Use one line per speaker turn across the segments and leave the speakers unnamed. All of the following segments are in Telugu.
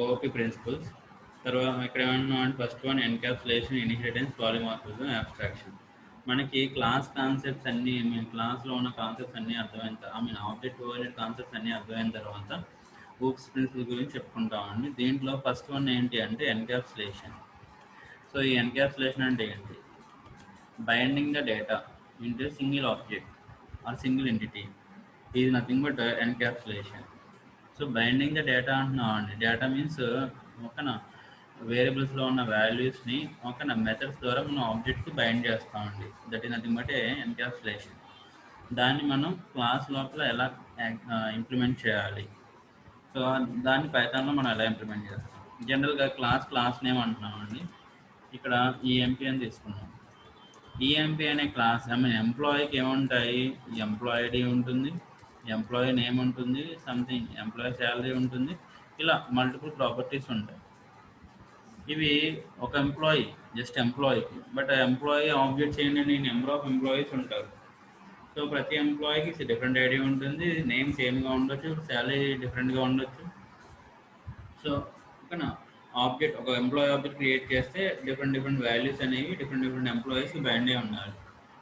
OP principles. తర్వాత ఇక్కడ ఏమన్నా అంటే first one encapsulation, inheritance, polymorphism, abstraction. మనకి క్లాస్ కాన్సెప్ట్స్ అన్నీ క్లాస్లో ఉన్న కాన్సెప్ట్స్ అన్నీ అర్థమైన ఆబ్జెక్ట్ ఓరియంటెడ్ కాన్సెప్ట్స్ అన్నీ అర్థమైన తర్వాత ఊప్స్ ప్రిన్సిపల్ గురించి చెప్పుకుంటామండి. దీంట్లో ఫస్ట్ వన్ ఏంటి అంటే ఎన్కాప్సులేషన్. సో ఈ ఎన్కాప్సులేషన్ అంటే ఏంటి? Binding the data into single object or single entity is nothing but encapsulation. So binding the data అంటున్నాం అండి. డేటా మీన్స్ ఒకనా వేరియబుల్స్లో ఉన్న వాల్యూస్ని ఒక మెథడ్స్ ద్వారా మనం ఆబ్జెక్ట్కి బైండ్ చేస్తామండి. That is nothing but encapsulation. దాన్ని మనం క్లాస్ లోపల ఎలా ఇంప్లిమెంట్ చేయాలి? సో దాన్ని పైథాన్లో మనం ఎలా ఇంప్లిమెంట్ చేస్తాం? జనరల్గా క్లాస్ నేమ్ అంటున్నామండి. ఇక్కడ ఈఎంపీ అని తీసుకున్నాం. ఈఎంపీ అనే క్లాస్ ఎంప్లాయీకి ఏముంటాయి? ఎంప్లాయీ ఐడి ఉంటుంది, ఎంప్లాయీ నేమ్ ఉంటుంది, సంథింగ్ ఎంప్లాయీ శాలరీ ఉంటుంది, ఇలా మల్టిపుల్ ప్రాపర్టీస్ ఉంటాయి. ఇవి ఒక ఎంప్లాయీ జస్ట్ ఎంప్లాయీకి. బట్ ఎంప్లాయీ ఆబ్జెక్ట్స్ ఏంటంటే నెంబర్ ఆఫ్ ఎంప్లాయీస్ ఉంటారు. సో ప్రతి ఎంప్లాయీకి డిఫరెంట్ ఐడి ఉంటుంది, నేమ్ సేమ్గా ఉండొచ్చు, శాలరీ డిఫరెంట్గా ఉండొచ్చు. సో ఓకేనా, ఆబ్జెక్ట్ ఒక ఎంప్లాయీ ఆబ్జెక్ట్ క్రియేట్ చేస్తే డిఫరెంట్ వాల్యూస్ అనేవి డిఫరెంట్ ఎంప్లాయీస్కి బైండ్ అయి ఉండాలి.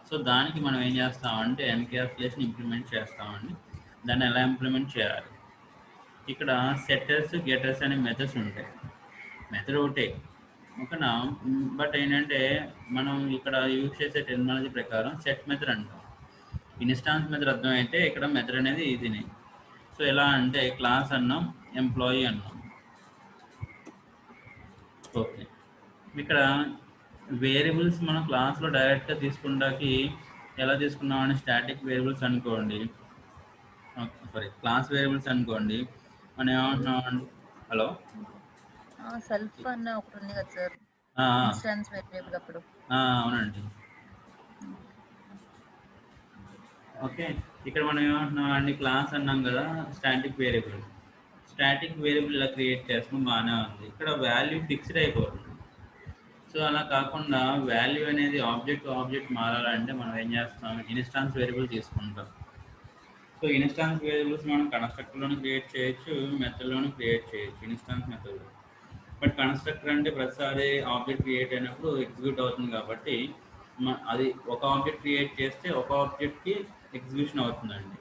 సో దానికి మనం ఏం చేస్తామంటే ఎన్కాప్సులేషన్ ఇంప్లిమెంట్ చేస్తామండి. దాన్ని ఎలా ఇంప్లిమెంట్ చేయాలి? ఇక్కడ సెట్టర్స్, గెటర్స్ అనే మెథడ్స్ ఉంటాయి. మెథడ్ ఒకటే ఓకేనా. బట్ ఏంటంటే మనం ఇక్కడ యూజ్ చేసే టెక్నాలజీ ప్రకారం సెట్ మెథడ్ అంటాం. ఇన్స్టాన్స్ మెథడ్ అర్థమైతే ఇక్కడ మెథడ్ అనేది ఈజీనే. సో ఎలా అంటే క్లాస్ అన్నాం, ఎంప్లాయీ అన్నాం. ఓకే, ఇక్కడ వేరియబుల్స్ మనం క్లాస్లో డైరెక్ట్గా తీసుకుంటాకి ఎలా తీసుకున్నామని స్టాటిక్ వేరియబుల్స్ అనుకోండి. సారీ, క్లాస్ వేరియబుల్స్ అనుకోండి. మనం ఏమంటున్నామండి? హలో,
సెల్ఫ్ అన్న ఒకటి ఉంది కదా సార్, ఇన్స్టాన్స్ వేరియబుల్ అప్పుడు.
అవునండి. ఓకే, ఇక్కడ మనం ఏమంటున్నాం అండి? క్లాస్ అన్నాం కదా, స్టాటిక్ వేరియబుల్. స్టాటిక్ వేరియబుల్ ఇలా క్రియేట్ చేస్తాం, బాగానే ఉంది. ఇక్కడ వాల్యూ ఫిక్స్డ్ అయిపోతుంది. సో అలా కాకుండా వాల్యూ అనేది ఆబ్జెక్ట్ మారాలంటే మనం ఏం చేస్తాం? ఇన్స్టాన్స్ వేరియబుల్ తీసుకుంటాం. సో ఇన్స్టాన్స్ వేరియబుల్స్ మనం కన్స్ట్రక్టర్లోనే క్రియేట్ చేయొచ్చు, మెథడ్లోనే క్రియేట్ చేయొచ్చు, ఇన్స్టాన్స్ మెథడ్లో. బట్ కన్స్ట్రక్టర్ అంటే ప్రతిసారి ఆబ్జెక్ట్ క్రియేట్ అయినప్పుడు ఎగ్జిక్యూట్ అవుతుంది కాబట్టి అది ఒక ఆబ్జెక్ట్ క్రియేట్ చేస్తే ఒక ఆబ్జెక్ట్కి ఎగ్జిక్యూషన్ అవుతుందండి,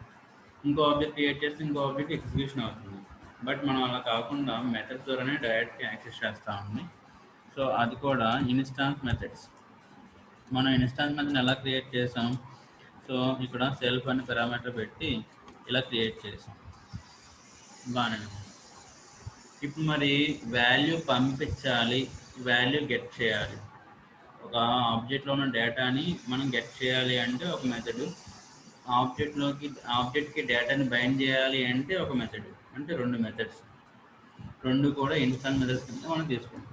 ఇంకో ఆబ్జెక్ట్ క్రియేట్ చేస్తే ఇంకో ఆబ్జెక్ట్ ఎగ్జిక్యూషన్ అవుతుంది. బట్ మనం అలా కాకుండా మెథడ్స్ ద్వారానే డైరెక్ట్గా యాక్సెస్ చేస్తామండి. సో అది కూడా ఇన్స్టాన్స్ మెథడ్స్. మనం ఇన్స్టాన్స్ మెథడ్ని ఎలా క్రియేట్ చేసాం? సో ఇక్కడ సెల్ఫ్ అనే పారామీటర్ పెట్టి ఇలా క్రియేట్ చేసాం, బాగానే. ఇప్పుడు మరి వాల్యూ పంపించాలి, వాల్యూ గెట్ చేయాలి. ఒక ఆబ్జెక్ట్లో ఉన్న డేటాని మనం గెట్ చేయాలి అంటే ఒక మెథడ్, ఆబ్జెక్ట్కి డేటాని బైండ్ చేయాలి అంటే ఒక మెథడ్. అంటే రెండు మెథడ్స్, రెండు కూడా ఇన్స్టాన్స్ మెథడ్స్ కింద మనం తీసుకుంటాం.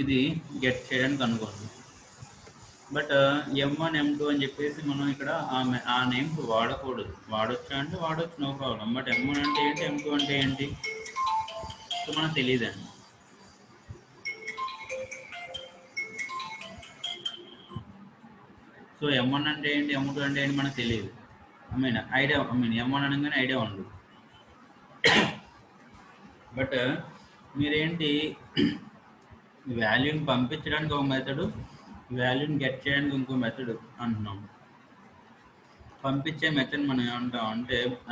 ఇది గెట్ చేయడానికి అనుకోండి. బట్ M1 M2 అని చెప్పేసి మనం ఇక్కడ ఆ నేమ్స్ వాడకూడదు. వాడొచ్చు అంటే వాడొచ్చు, నో ప్రాబ్లం. బట్ M1 అంటే ఏంటి, M2 అంటే ఏంటి, సో మనకు తెలియదండి. సో M1 అంటే ఏంటి, M2 అంటే ఏంటి మనకు తెలియదు. M1 అనగానే ఐడియా ఉండదు. బట్ మీరేంటి, వాల్యూని పంపించడానికి ఒక మెథడు, వాల్యూని గెట్ చేయడానికి ఇంకో మెథడ్ అంటున్నాం. పంపించే మెథడ్ మనం ఏమంటాం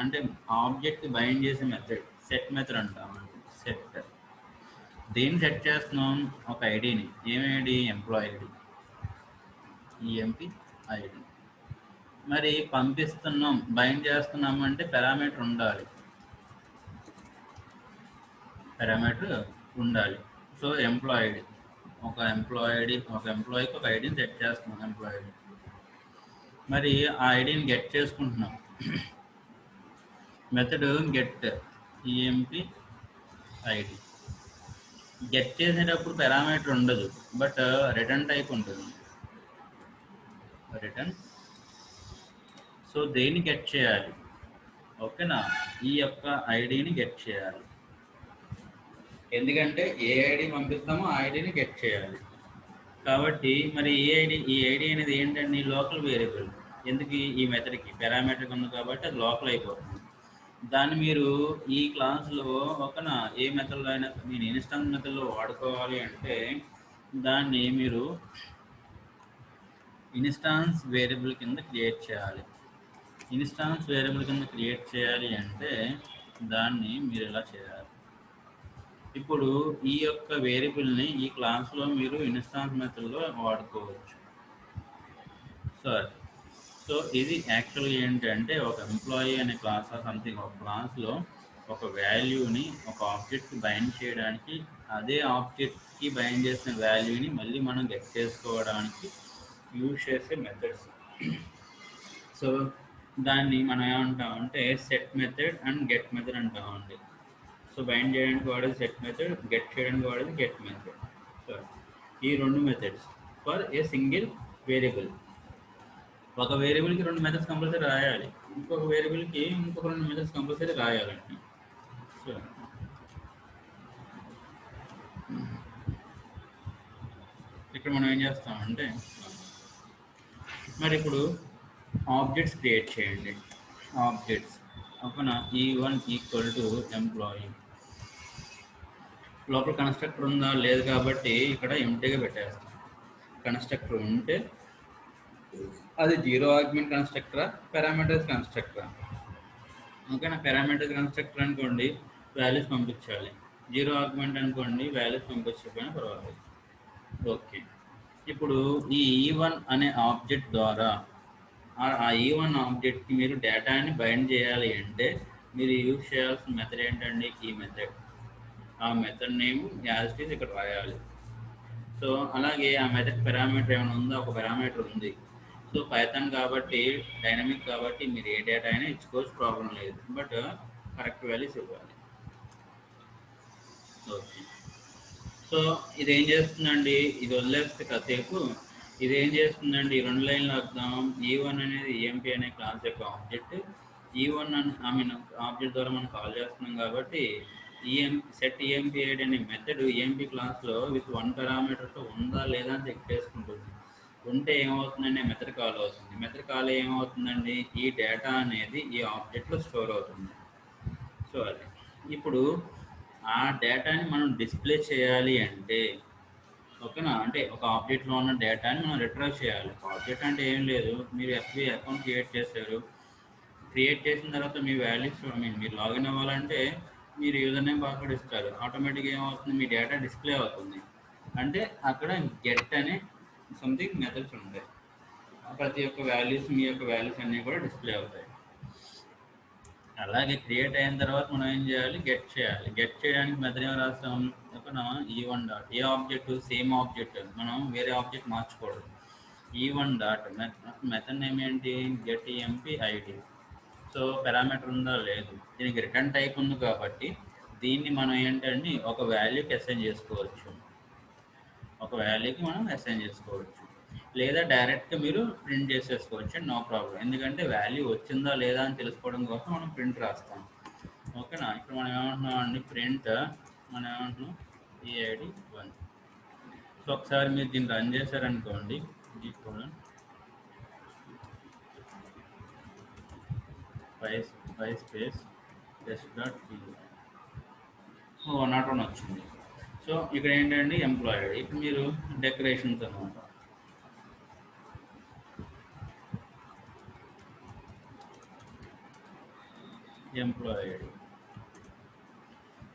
అంటే ఆబ్జెక్ట్ బైండ్ చేసే మెథడ్ సెట్ మెథడ్ అంటాం. సెట్ దేన్ని సెట్ చేస్తున్నాం? ఒక ఐడిని. ఏమి ID? Employee ID, EMP ID. మరి పంపిస్తున్నాం, బైండ్ చేస్తున్నాం అంటే పారామీటర్ ఉండాలి. సో ఎంప్లాయీ ఐడి, ఒక ఎంప్లాయీకి ఒక ఐడిని సెట్ చేస్తున్నాం, ఎంప్లాయీ ఐడి. మరి ఆ ఐడిని గెట్ చేసుకుంటున్నాం. Method get EMP ID. Get చేసేటప్పుడు పారామీటర్ ఉండదు, బట్ రిటర్న్ టైప్ ఉంటుంది, రిటర్న్. సో దేన్ని గెట్ చేయాలి? ఓకేనా, ఈ యొక్క ఐడిని గెట్ చేయాలి. ఎందుకంటే ఏ ఐడి పంపిస్తామో ఆ ఐడిని గెట్ చేయాలి. కాబట్టి మరి ఈ ఐడి అనేది ఏంటండి? Local variable. ఎందుకు? ఈ మెథడ్కి పారామీటర్ ఉంది కాబట్టి అది లోకల్ అయిపోతుంది. దాన్ని మీరు ఈ క్లాస్లో ఒకన ఏ మెథడ్లో అయినా మీరు ఇన్స్టాన్స్ మెథడ్లో వాడుకోవాలి అంటే దాన్ని మీరు ఇన్స్టాన్స్ వేరియబుల్ కింద క్రియేట్ చేయాలి. ఇన్స్టాన్స్ వేరియబుల్ కింద క్రియేట్ చేయాలి అంటే దాన్ని మీరు ఇలా చేయాలి. ఇప్పుడు ఈ యొక్క వేరియబుల్ని ఈ క్లాస్లో మీరు ఇన్స్టాన్స్ మెథడ్లో వాడుకోవచ్చు. సో ఇది యాక్చువల్గా ఏంటంటే ఒక ఎంప్లాయీ అనే క్లాస్ సంథింగ్ ఒక క్లాస్లో ఒక వాల్యూని ఒక ఆబ్జెక్ట్కి బైండ్ చేయడానికి అదే ఆబ్జెక్ట్కి బైండ్ చేసిన వాల్యూని మళ్ళీ మనం గెట్ చేసుకోవడానికి యూజ్ చేసే మెథడ్స్. సో దాన్ని మనం ఏమంటామంటే set method and get method అంటామండి. సో బైండ్ చేయడానికి వాడేది సెట్ మెథడ్, గెట్ చేయడానికి వాడేది గెట్ మెథడ్. సో ఈ రెండు methods for a single variable. ఒక వేరియబుల్కి రెండు మెథడ్స్ కంపల్సరీ రాయాలి, ఇంకొక వేరియబుల్కి ఇంకొక రెండు మెథడ్స్ కంపల్సరీ రాయాలండి. సో ఇక్కడ మనం ఏం చేస్తామంటే మరి ఇప్పుడు ఆబ్జెక్ట్స్ క్రియేట్ చేయండి. ఆబ్జెక్ట్స్ ఓకేనా. E1 equal to employee. లోపల కన్స్ట్రక్టర్ ఉందా లేదు కాబట్టి ఇక్కడ ఎంటీగా పెట్టేస్తాం. కన్స్ట్రక్టర్ ఉంటే అది జీరో ఆర్గ్యుమెంట్ కన్స్ట్రక్టరా పారామీటర్స్ కన్స్ట్రక్టరా? ఓకేనా. పారామీటర్స్ కన్స్ట్రక్టర్ అనుకోండి వాల్యూస్ పంపించాలి, జీరో ఆర్గ్యుమెంట్ అనుకోండి వాల్యూస్ పంపించకపోయినా పర్వాలేదు. ఓకే. ఇప్పుడు ఈ E1 అనే ఆబ్జెక్ట్ ద్వారా ఆ E1 ఆబ్జెక్ట్కి మీరు డేటాని బైండ్ చేయాలి అంటే మీరు యూజ్ చేయాల్సిన మెథడ్ ఏంటండి? Key method. ఆ method name as it is ఇక్కడ రాయాలి. సో అలాగే ఆ మెథడ్ పారామీటర్ ఏమైనా ఉందో ఒక పారామీటర్ ఉంది. సో పైథాన్ కాబట్టి డైనమిక్ కాబట్టి మీరు ఏ డేటా అయినా ఇచ్చుకోవచ్చు, ప్రాబ్లం లేదు, బట్ కరెక్ట్ వాల్యూస్ ఇవ్వాలి. ఓకే. సో ఇదేం చేస్తుందండి, ఇది వదిలేస్తే కాసేపు ఇదేం చేస్తుందండి, ఈ రెండు లైన్లు అర్థం. E1 అనేది EMP అనే క్లాస్ యొక్క ఆబ్జెక్ట్. E1 ఆబ్జెక్ట్ ద్వారా మనం కాల్ చేస్తున్నాం కాబట్టి సెట్ EMP ఐడి అనే మెథడ్ EMP క్లాస్లో విత్ వన్ పారామీటర్తో ఉందా లేదా అని చెక్ చేసుకుంటుంది. ఉంటే ఏమవుతుందండి, మెథడ్ కాల్ అవుతుంది. మెథడ్ కాల్ ఏమవుతుందండి, ఈ డేటా అనేది ఈ ఆబ్జెక్ట్లో స్టోర్ అవుతుంది. సో అది ఇప్పుడు ఆ డేటాని మనం డిస్ప్లే చేయాలి అంటే ఓకేనా, అంటే ఒక ఆబ్జెక్ట్లో ఉన్న డేటాని మనం రిట్రైవ్ చేయాలి. ఆబ్జెక్ట్ అంటే ఏం లేదు, మీరు FB అకౌంట్ క్రియేట్ చేశారు, క్రియేట్ చేసిన తర్వాత మీ వాల్యూస్ మీరు లాగిన్ అవ్వాలంటే మీరు యూజర్ నేమ్ పాస్వర్డ్ ఇస్తారు, ఆటోమేటిక్గా ఏమవుతుంది, మీ డేటా డిస్ప్లే అవుతుంది. అంటే అక్కడ గెట్ అనే సంథింగ్ మెథడ్స్ ఉంటాయి, ప్రతి ఒక్క వాల్యూస్ మీ యొక్క వాల్యూస్ అన్నీ కూడా డిస్ప్లే అవుతాయి. అలాగే క్రియేట్ అయిన తర్వాత మనం ఏం చేయాలి, గెట్ చేయాలి. గెట్ చేయడానికి మెథడ్ ఏం రాస్తాం, ఓకేనా. E1 dot a object same object, మనం వేరే ఆబ్జెక్ట్ మార్చకూడదు. E1 డాట్ మెథడ్ నేమ్ ఏంటి, get EMP ID. So parameter ఉందా లేదు, దీనికి రిటర్న్ టైప్ ఉంది కాబట్టి దీన్ని మనం ఏంటంటే ఒక వాల్యూకి అసైన్ చేసుకోవచ్చు, ఒక వాల్యూకి మనం అసైన్ చేసుకోవచ్చు, లేదా డైరెక్ట్గా మీరు ప్రింట్ చేసేసుకోవచ్చు, నో ప్రాబ్లం. ఎందుకంటే వాల్యూ వచ్చిందా లేదా అని తెలుసుకోవడం కోసం మనం ప్రింట్ రాస్తాం. ఓకేనా. ఇప్పుడు మనం ఏమంటున్నాం అండి, ప్రింట్ మనం ఏమంటున్నాం EID1. సో ఒకసారి మీరు దీన్ని రన్ చేశారనుకోండి, స్పేస్ test.py 101 వచ్చింది. సో ఇక్కడ ఏంటంటే ఎంప్లాయీ. ఇప్పుడు మీరు డెకరేషన్స్ అనమాట, ఎంప్లాయీ.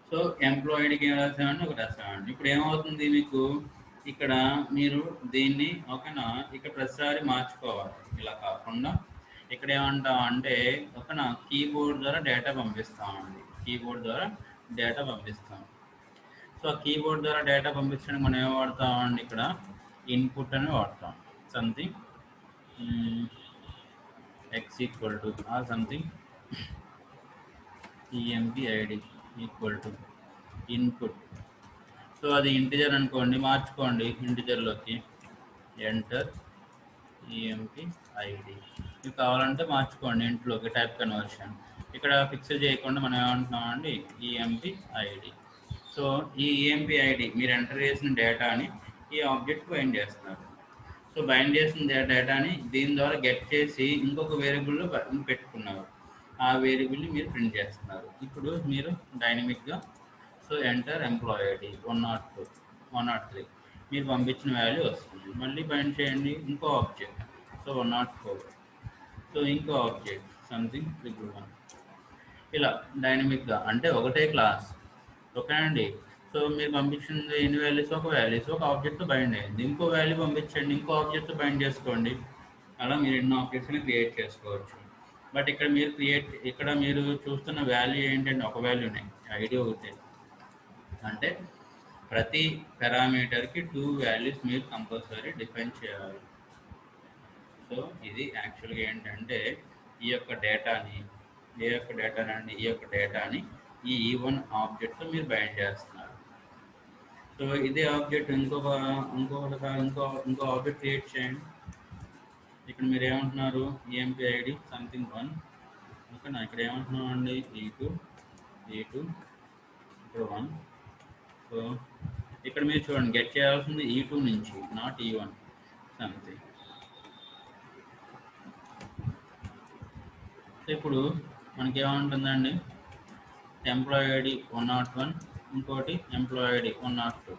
సో ఎంప్లాయీకి ఏం రాసామండి, ఒకటి రాసామండి. ఇప్పుడు ఏమవుతుంది మీకు, ఇక్కడ మీరు దీన్ని ఓకేనా ఇక్కడ ప్రతిసారి మార్చుకోవాలి. ఇలా కాకుండా ఇక్కడ ఏమంటాం అంటే ఓకేనా కీబోర్డ్ ద్వారా డేటా పంపిస్తామండి, కీబోర్డ్ ద్వారా డేటా పంపిస్తాం. సో కీబోర్డ్ ద్వారా డేటా పంపించడానికి మనం ఏం వాడతామండి, ఇక్కడ ఇన్పుట్ అని వాడతాం. Something x equal to or something EMP ID equal to input. So అది ఇంటిజర్ అనుకోండి, మార్చుకోండి ఇంటిజర్లోకి, ఎంటర్ EMP ఐడి. మీకు కావాలంటే మార్చుకోండి ఇంట్లోకి టైప్ కన్వర్షన్. ఇక్కడ ఫిక్స్ చేయకుండా మనం ఏమంటున్నామండి, EMP ఐడి. సో ఈ EMP ఐడి మీరు ఎంటర్ చేసిన డేటాని ఈ ఆబ్జెక్ట్ బైండ్ చేస్తున్నారు. సో బైండ్ చేసిన డేటాని దీని ద్వారా గెట్ చేసి ఇంకొక వేరియబుల్లో పెట్టుకున్నారు. ఆ వేరియబుల్ని మీరు ప్రింట్ చేస్తున్నారు. ఇప్పుడు మీరు డైనమిక్గా సో ఎంటర్ ఎంప్లాయీ ఐడి 102 103 మీరు పంపించిన వాల్యూ వస్తుంది. మళ్ళీ బైండ్ చేయండి ఇంకో ఆబ్జెక్ట్, సో 104, సో ఇంకో ఆబ్జెక్ట్ సంథింగ్ 111. ఇలా డైనమిక్గా అంటే ఒకటే క్లాస్, ఓకేనండి. సో మీరు పంపించింది ఎన్ని వాల్యూస్, ఒక వాల్యూస్ ఒక ఆబ్జెక్ట్ బైండ్ అయింది, ఇంకో వాల్యూ పంపించండి ఇంకో ఆబ్జెక్ట్ బైండ్ చేసుకోండి. అలా మీరు ఎన్నో ఆబ్జెక్ట్స్ని క్రియేట్ చేసుకోవచ్చు. బట్ ఇక్కడ మీరు చూస్తున్న వాల్యూ ఏంటంటే ఒక వాల్యూనే, ఐడి ఒకటే. అంటే ప్రతి పారామీటర్కి 2 వాల్యూస్ మీరు కంపల్సరీ డిఫైన్ చేయాలి. సో ఇది యాక్చువల్గా ఏంటంటే ఈ యొక్క డేటాని ఈ E1 ఆబ్జెక్ట్తో మీరు బైండ్ చేస్తున్నారు. సో ఇదే ఆబ్జెక్ట్ ఇంకో ఆబ్జెక్ట్ క్రియేట్ చేయండి. ఇక్కడ మీరు ఏమంటున్నారు, ఈఎంపీ ఐడి సంథింగ్ 1, ఓకేనా. ఇక్కడ ఏమంటున్నాం అండి, E2 ఇక్కడ 1. సో ఇక్కడ మీరు చూడండి గెట్ చేయాల్సింది E2 నుంచి, నాట్ E1 సంథింగ్. సో ఇప్పుడు మనకి ఏమంటుందండి, ఎంప్లాయీ ఐడి 101, ఇంకోటి ఎంప్లాయీ ఐడి 102.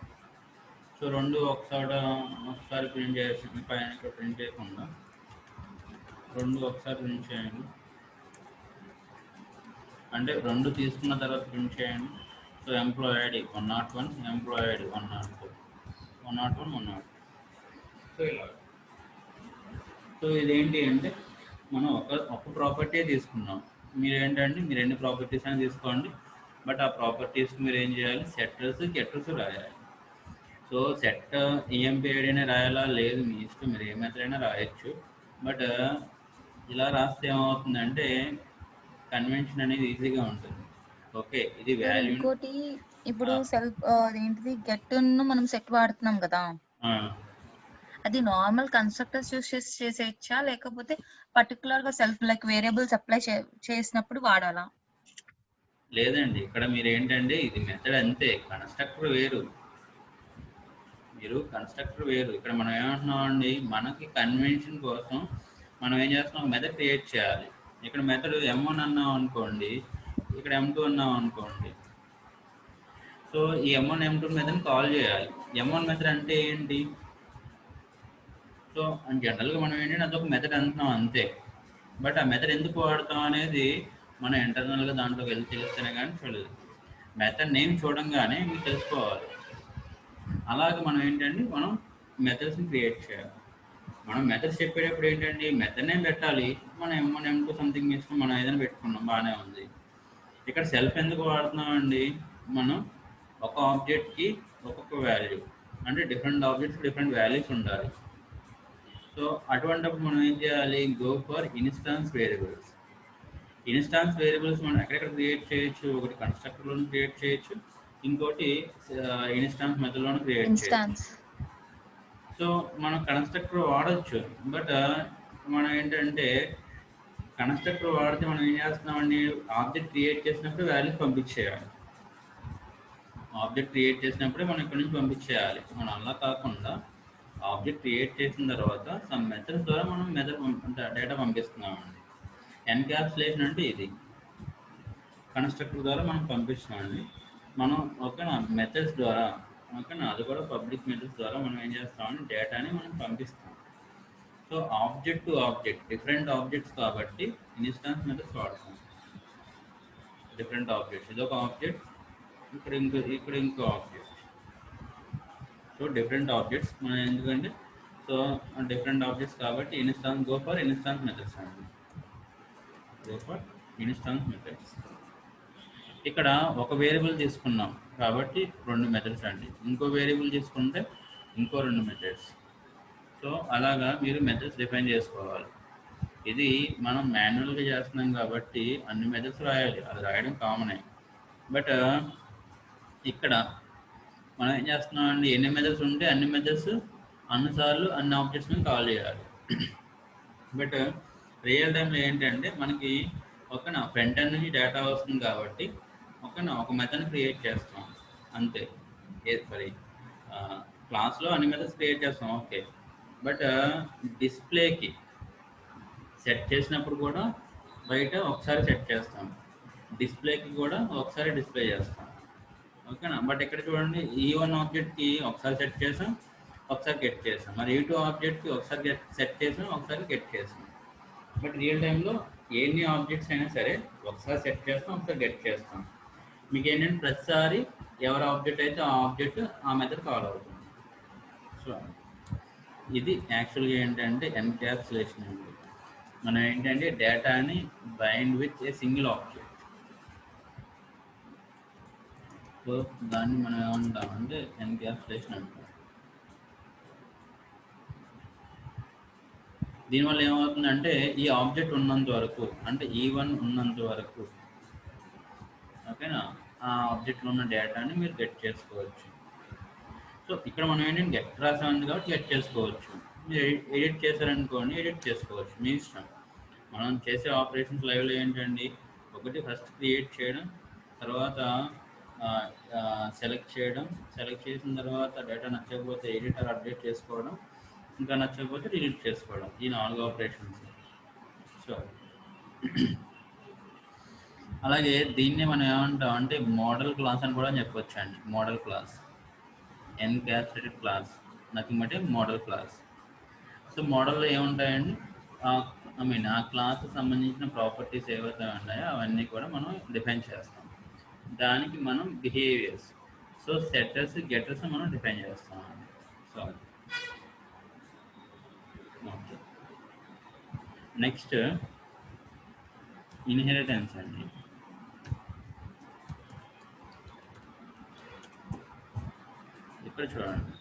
సో రెండు ఒకసారి ప్రింట్ చేసి పైన ఇక్కడ ప్రింట్ చేయకుండా రెండు ఒకసారి ప్రింట్ చేయండి. అంటే రెండు తీసుకున్న తర్వాత ప్రింట్ చేయండి. So employee ID 101, employee ID 102, 101, 102. So ఇలా. సో ఇదేంటి అంటే మనం ఒక ప్రాపర్టీ తీసుకున్నాం. మీరేంటంటే మీరు ఎన్ని ప్రాపర్టీస్ అని తీసుకోండి, బట్ ఆ ప్రాపర్టీస్కి మీరు ఏం చేయాలి, సెట్టర్స్ గెట్టర్స్ రాయాలి. సో సెట్ ఈఎంపీ ఐడినే రాయాలా, లేదు మీ ఇష్టం, మీరు ఏ మెథడ్ అయినా రాయొచ్చు. బట్ ఇలా రాస్తే ఏమవుతుందంటే కన్వెన్షన్ అనేది ఈజీగా ఉంటుంది. ఓకే, ఇది వాల్యూ.
ఇంకోటి ఇప్పుడు సెల్ఫ్ ఏంటిది గెట్ మనం సెట్ వాడుతున్నాం కదా, అది నార్మల్ కన్స్ట్రక్టర్స్ యూస్ చేసేయచ్చా, లేకపోతే పర్టికులర్ గా సెల్ఫ్ లైక్ వేరియబుల్స్ అప్లై చేసినప్పుడు వాడాలా?
లేదండి, ఇక్కడ మీరు ఏంటంటే ఇది మెథడ్ అంతే, కన్స్ట్రక్టర్ వేరు, ఇక్కడ మనం ఏమంటున్నాం అండి, మనకి కన్వెన్షన్ కోసం మనం ఏం చేస్తున్నాం, మెథడ్ క్రియేట్ చేయాలి. ఇక్కడ మెథడ్ M1 అన్నాం అనుకోండి, ఇక్కడ M2 అన్నాం అనుకోండి. సో ఈ M1 M2 మెథడ్ని కాల్ చేయాలి. M1 మెథడ్ అంటే ఏంటి, సో జనరల్గా మనం ఏంటంటే అదొక మెథడ్ అంటున్నాం అంతే. బట్ ఆ మెథడ్ ఎందుకు వాడతాం అనేది మనం ఇంటర్నల్గా దాంట్లోకి వెళ్ళి తెలిస్తేనే కానీ చూడలేదు. మెథడ్ నేమ్ చూడంగానే మీకు తెలుసుకోవాలి. అలాగే మనం ఏంటంటే మనం మెథడ్స్ని క్రియేట్ చేయాలి. మనం మెథడ్స్ చెప్పేటప్పుడు ఏంటంటే మెథడ్ నేమ్ పెట్టాలి. మనం M1 M2 సంథింగ్ ఇష్టం మనం ఏదైనా పెట్టుకున్నాం, బాగానే ఉంది. ఇక్కడ సెల్ఫ్ ఎందుకు వాడుతున్నామండి, మనం ఒక ఆబ్జెక్ట్కి ఒక్కొక్క వాల్యూ, అంటే డిఫరెంట్ ఆబ్జెక్ట్స్ డిఫరెంట్ వాల్యూస్ ఉండాలి. సో అటువంటిప్పుడు మనం ఏం చేయాలి, గో ఫర్ ఇన్స్టాన్స్ వేరియబుల్స్. మనం ఎక్కడెక్కడ క్రియేట్ చేయొచ్చు, ఒకటి కన్స్ట్రక్టర్లోనే క్రియేట్ చేయొచ్చు, ఇంకోటి ఇన్స్టాన్స్ మెథడ్లోనే క్రియేట్ చేయొచ్చు. సో మనం కన్స్ట్రక్టర్ వాడచ్చు, బట్ మనం ఏంటంటే కన్స్ట్రక్టర్ వాడితే మనం ఏం చేస్తున్నామండి, ఆబ్జెక్ట్ క్రియేట్ చేసినప్పుడు వాల్యూస్ పంపించేయాలి. మనం ఇక్కడ నుంచి పంపించేయాలి. మనం అలా కాకుండా ఆబ్జెక్ట్ క్రియేట్ చేసిన తర్వాత సమ్ మెథడ్స్ ద్వారా మనం డేటా పంపిస్తున్నామండి. ఎన్క్యాప్సులేషన్ అంటే ఇది కన్స్ట్రక్టర్ ద్వారా మనం పంపిస్తున్నామండి. మనం ఓకేనా మెథడ్స్ ద్వారా, ఓకేనా, అది కూడా పబ్లిక్ మెథడ్స్ ద్వారా మనం ఏం చేస్తామంటే డేటాని మనం పంపిస్తాం. So object to object different objects కాబట్టి ఇన్స్టాన్స్ మెథడ్స్ వాడతాం. డిఫరెంట్ ఆబ్జెక్ట్స్, ఇదొక ఆబ్జెక్ట్, ఇక్కడ ఇంకో ఆబ్జెక్ట్. సో డిఫరెంట్ ఆబ్జెక్ట్స్ మనం ఎందుకంటే సో డిఫరెంట్ ఆబ్జెక్ట్స్ కాబట్టి గో ఫర్ ఇన్స్టాన్స్ మెథడ్స్ అండి. ఇక్కడ ఒక వేరియబుల్ తీసుకున్నాం కాబట్టి 2 మెథడ్స్ అండి. ఇంకో వేరియబుల్ తీసుకుంటే ఇంకో 2 మెథడ్స్. సో అలాగా మీరు మెథడ్స్ డిఫైన్ చేసుకోవాలి. ఇది మనం మాన్యువల్గా చేస్తున్నాం కాబట్టి అన్ని మెథడ్స్ రాయాలి, అది రాయడం కామనే. బట్ ఇక్కడ మనం ఏం చేస్తున్నాం అండి, ఎన్ని మెథడ్స్ ఉంటే అన్ని మెథడ్స్ అన్నిసార్లు అన్ని ఆబ్జెక్ట్స్ని కాల్ చేయాలి. బట్ రియల్ టైంలో ఏంటంటే మనకి ఓకేనా ఫ్రంట్ ఎండ్ నుంచి డేటా వస్తుంది కాబట్టి ఓకేనా ఒక మెథడ్ క్రియేట్ చేస్తాం అంతే. క్లాస్లో అన్ని మెథడ్స్ క్రియేట్ చేస్తాం, ఓకే. బట్ డిస్ప్లేకి సెట్ చేసినప్పుడు కూడా బయట ఒకసారి సెట్ చేస్తాం, డిస్ప్లేకి కూడా ఒకసారి డిస్ప్లే చేస్తాం. ఓకేనా? బట్ ఇక్కడ చూడండి, ఈ వన్ ఆబ్జెక్ట్కి ఒకసారి సెట్ చేసాం, ఒకసారి గెట్ చేసాం. మరి ఈ టూ ఆబ్జెక్ట్కి ఒకసారి సెట్ చేసాం, ఒకసారి గెట్ చేసాం. బట్ రియల్ టైంలో ఎన్ని ఆబ్జెక్ట్స్ అయినా సరే ఒకసారి సెట్ చేస్తాం, ఒకసారి గెట్ చేస్తాం. మీకు ఏంటంటే ప్రతిసారి ఎవరి ఆబ్జెక్ట్ అయితే ఆ ఆబ్జెక్ట్ ఆ మెథడ్ కాల్ అవుతుంది. సో ఇది యాక్చువల్గా ఏంటంటే ఎన్క్యాప్సులేషన్ అండి. మనం ఏంటంటే డేటాని bind with a single object. So దాన్ని మనం ఏమంటామంటే ఎన్క్యాప్సులేషన్ అంటాం. దీనివల్ల ఏమవుతుందంటే ఈ ఆబ్జెక్ట్ ఉన్నంత వరకు, అంటే E1 ఉన్నంత వరకు, ఓకేనా, ఆ ఆబ్జెక్ట్లో ఉన్న డేటాని మీరు గెట్ చేసుకోవచ్చు. సో ఇక్కడ మనం ఏంటంటే గెట్ రాసామంది కాబట్టి గెట్ చేసుకోవచ్చు. మీరు ఎడిట్ చేశారనుకోండి, ఎడిట్ చేసుకోవచ్చు, మీ ఇష్టం. మనం చేసే ఆపరేషన్స్ లైవ్లో ఏంటండి, ఒకటి ఫస్ట్ క్రియేట్ చేయడం, తర్వాత సెలెక్ట్ చేయడం, సెలెక్ట్ చేసిన తర్వాత డేటా నచ్చకపోతే ఎడిటర్ అప్డేట్ చేసుకోవడం, ఇంకా నచ్చకపోతే డిలీట్ చేసుకోవడం, ఈ 4 ఆపరేషన్స్. సో అలాగే దీన్ని మనం ఏమంటాం అంటే మోడల్ క్లాస్ అని కూడా చెప్పొచ్చు అండి. Modal class, encapsulated class, nothing but A modal class. So మోడల్లో ఏముంటాయండి, ఆ క్లాస్కి సంబంధించిన ప్రాపర్టీస్ ఏవైతే ఉన్నాయో అవన్నీ కూడా మనం డిఫైన్ చేస్తాం. దానికి మనం బిహేవియర్స్, సో సెట్టర్స్ గెటర్స్ మనం డిఫైన్ చేస్తాం అండి. సో ఓకే, నెక్స్ట్ ఇన్హెరిటెన్స్ అండి. ఇక్కడ చూడండి,